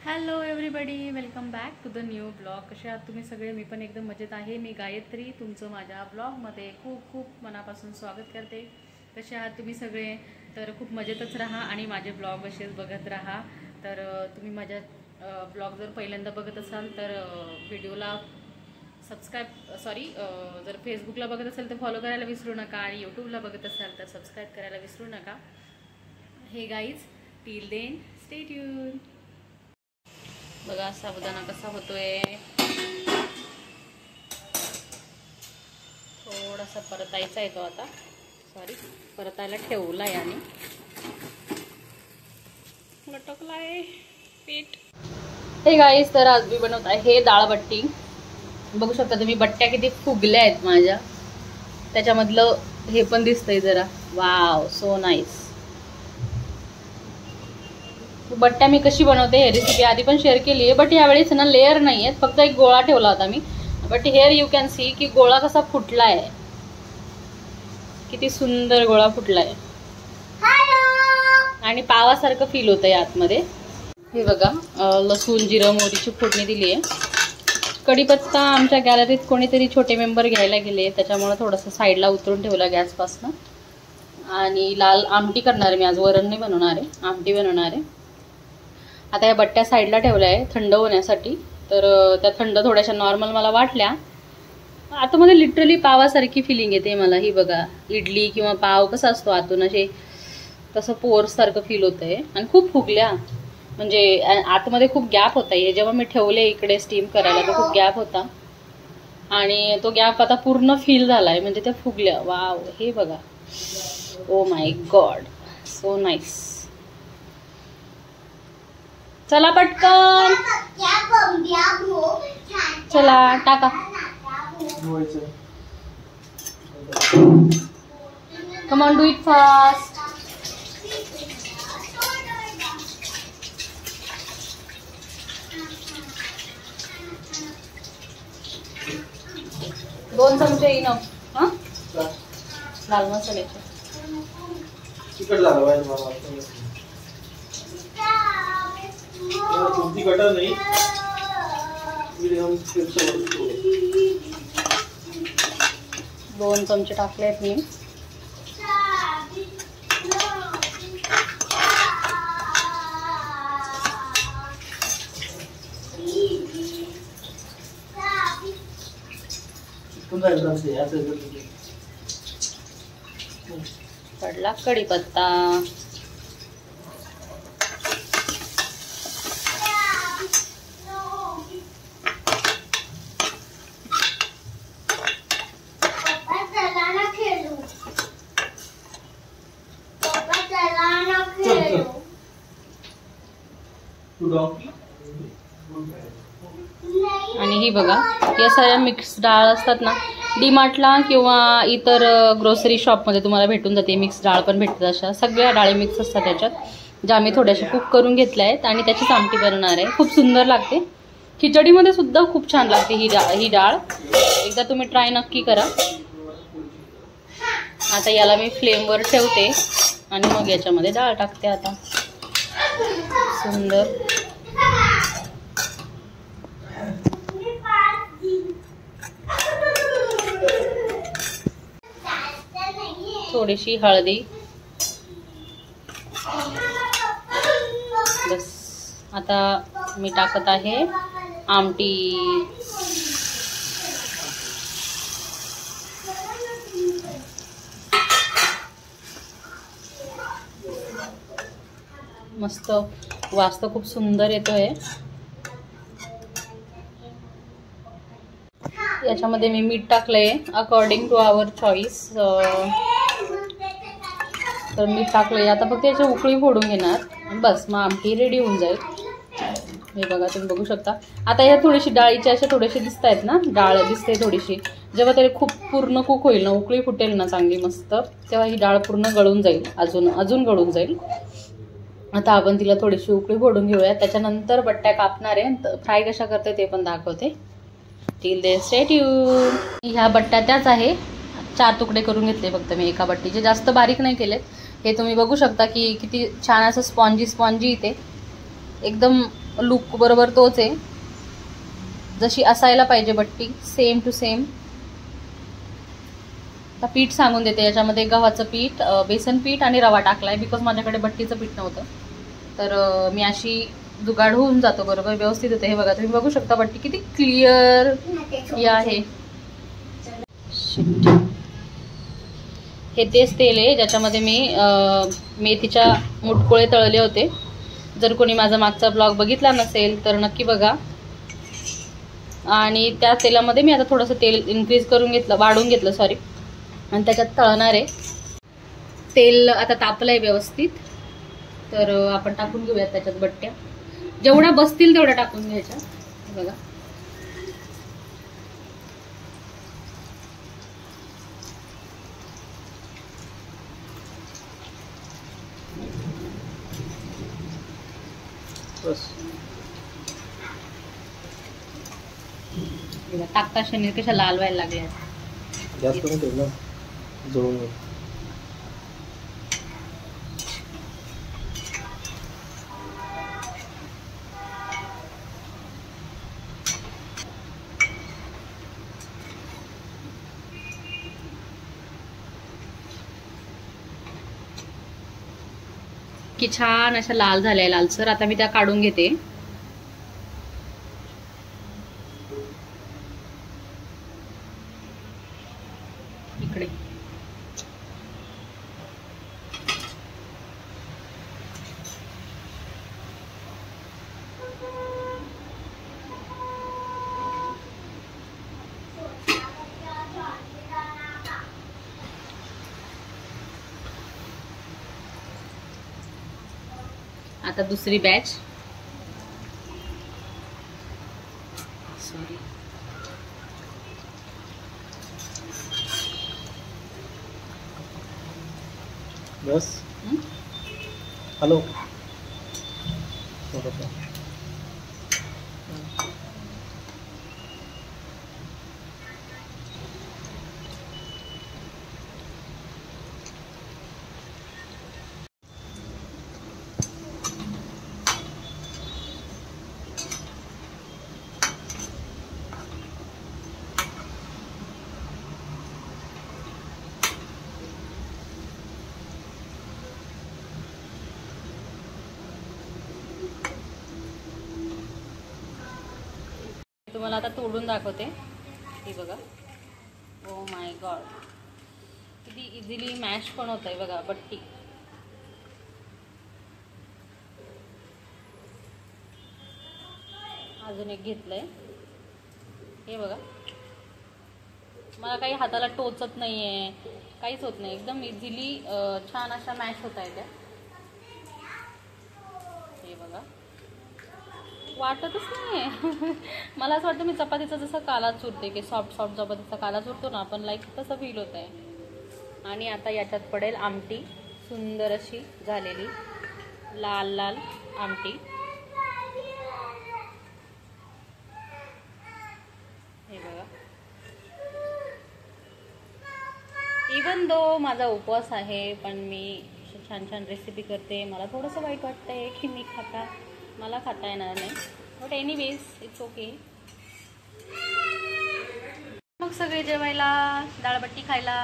Hello everybody, welcome back to the new blog. कसे आहात तुम्ही सगळे? मी पण एकदम मजेत आहे. मी गायत्री तुमचं माझ्या ब्लॉगमध्ये खूप खूप मनापासून स्वागत करते. कसे आहात तुम्ही सगळे? तर खूप मजेतच राहा आणि माझे ब्लॉग असेच बघत राहा. तर तुम्ही माझ्या ब्लॉग जर पहिल्यांदा बघत असाल तर व्हिडिओला जर फेसबुकला बघत असाल तर फॉलो करायला विसरू नका आणि यूट्यूबला बघत असाल तर सबस्क्राईब करायला विसरू नका. Hey guys, till then stay tune. बघा साबुदाणा कसा होतोय. थोडासा परतायचा आहे तो आता. परतायला ठेवलाय आणि लटकलाय पीठ. हे गाईस, तर आज मी बनवत आहे हे डाळबट्टी. बघू शकता तुम्ही बट्ट्या किती फुगल्या आहेत माझ्या. त्याच्यामधलं हे पण दिसतंय जरा. Wow, so nice. बट्ट्या मी कशी बनवते हे रेसिपी आधी पण शेअर केली आहे, बट यावेळेस ना लेअर नाही आहेत, फक्त एक गोळा ठेवला होता मी. But here you can see की गोळा कसा फुटलाय. किती सुंदर गोळा फुटलाय आणि पावासारखं फील होतंय आतमध्ये. हे बघा, लसूण जिरं मोहरीची फोडणी दिली आहे. कढीपत्ता आमच्या गॅलरीत कोणीतरी छोटे मेंबर घ्यायला गेले, त्याच्यामुळे थोडंसं साईडला उतरून ठेवला गॅसपासून. आणि लाल आमटी करणार आहे मी आज. वरण नाही बनवणार आहे, आमटी बनवणार आहे. आता या बट्ट्या साईडला ठेवल्या आहे थंड होण्यासाठी. तर त्या थंड थोड्याशा नॉर्मल मला वाटल्या. आतमध्ये लिटरली पावासारखी फिलिंग येते मला. ही बघा, इडली किंवा पाव कसा असतो आतून असे, तसं पोरसारखं फील होतंय. आणि खूप फुगल्या, म्हणजे आतमध्ये खूप गॅप होता. हे जेव्हा मी ठेवले इकडे स्टीम करायला तर खूप गॅप होता आणि तो गॅप आता पूर्ण फील झालाय, म्हणजे त्या फुगल्या. वाव, हे बघा. Oh my God, so nice. चला पटकन, चला टाका. Come on, do it fast. दोन चमचे इनफ. हा, लाल मसाल्याचे. तिखट झालं पाहिजे मला. कोणती कटर नाही, मीडियम दोन चमचे टाकले आहेत मी. पडला कढीपत्ता. आणि ही बघा, या सगळ्या मिक्स डाळ असतात ना, डीमार्टला किंवा इतर ग्रोसरी शॉपमध्ये तुम्हाला भेटून जाते. मिक्स डाळ पण भेटतात. अशा सगळ्या डाळी मिक्स असतात त्याच्यात, ज्या मी थोड्याशा कुक करून घेतल्या आहेत आणि त्याचीच आमटी बनवणार आहे. खूप सुंदर लागते. खिचडीमध्ये सुद्धा खूप छान लागते ही डाळ. एकदा तुम्ही ट्राय नक्की करा. आता याला मी फ्लेमवर ठेवते आणि मग याच्यामध्ये डाळ टाकते. आता सुंदर थोडीशी हळदी. बस, आता मी टाकत आहे आमटी. मस्त वास तर खूप सुंदर येतोय. याच्यामध्ये मी मीठ टाकलंय अकॉर्डिंग टू आवर चॉईस. तर मीठ टाकलंय. आता फक्त याची उकळी फोडून घेणार, बस, मग आमटी रेडी होऊन जाईल. हे बघा, तुम्ही बघू शकता. आता ह्या थोडीशी डाळीचे असे थोडेसे दिसत आहेत ना, डाळ दिसते थोडीशी. जेव्हा ते खूप पूर्ण कुक होईल ना, उकळी फुटेल ना चांगली मस्त, तेव्हा ही डाळ पूर्ण गळून जाईल, अजून गळून जाईल. आता आपण तिला थोडीशी उकळी फोडून घेऊया. त्याच्यानंतर बट्ट्या कापणार आहे. फ्राय कशा करते ते पण दाखवते. Till then stay tune. ह्या बट्ट्या त्याच आहे. 4 तुकडे करून घेतले फक्त मी एका बट्टीचे, जास्त बारीक नाही केलेत. हे तुम्ही बघू शकता की किती छान असं स्पॉन्जी इथे एकदम लुक बरोबर तोच आहे, जशी असायला पाहिजे बट्टी, सेम टू सेम. आता पीठ सांगून देते. याच्यामध्ये गव्हाचं पीठ, बेसन पीठ आणि रवा टाकलाय, बिकॉज माझ्याकडे बट्टीचं पीठ नव्हतं. तर मी अशी जुगाड होऊन जातो बरोबर, व्यवस्थित होते. हे बघा, तुम्ही बघू शकता बट्टी किती क्लिअर ही आहे. हे तेच तेल आहे ज्याच्यामध्ये मी मेथीच्या मुटकुळे तळले होते. जर कोणी माझा मागचा ब्लॉग बघितला नसेल तर नक्की बघा. आणि त्या तेलामध्ये मी आता थोडंसं तेल इन्क्रीज करून घेतलं, वाढून घेतलं सॉरी, आणि त्याच्यात तळणार आहे. तेल आता तापलंय व्यवस्थित, तर आपण टाकून घेऊयात त्याच्यात बट्ट्या. जेवढ्या बसतील तेवढ्या टाकून घ्यायच्या. बघा, बस टाकता शनीर कशा लाल व्हायला लागल्या. गॅस करून ठेव ना, जळून जाईल. की छान अशा लाल झाल्या लालसर. आता मी त्या काढून घेते. इकडे आता दुसरी बॅच. सॉरी, बस हॅलो. तुम्हाला आता तोडून दाखवते. हे बघा, ओ माय गॉड, किती इझिली मॅश पण होत आहे बघा बट्टी. अजून एक घेतलंय. हे बघा, मला काही हाताला टोचत नाहीये, काहीच होत नाही, एकदम इझिली छान अशा मॅश होत आहे त्या. हे बघा, वाटतच नाहीये. मला असं वाटतं मी चपातीचा जसं काला चुरते, की सॉफ्ट सॉफ्ट चपातीचा काला चुरतो ना आपण, लाईक तसं फील होत आहे. आणि आता याच्यात पडेल आमटी, सुंदर अशी झालेली लाल लाल आमटी. हे बघा, इवन दो माझा उपवास आहे पण मी छान छान रेसिपी करते. मला थोडंसं वाईट वाटतंय की मी मला खाता येणार नाही, बट एनिवेज इट्स ओके. मग सगळे जेवायला, डाळबट्टी खायला.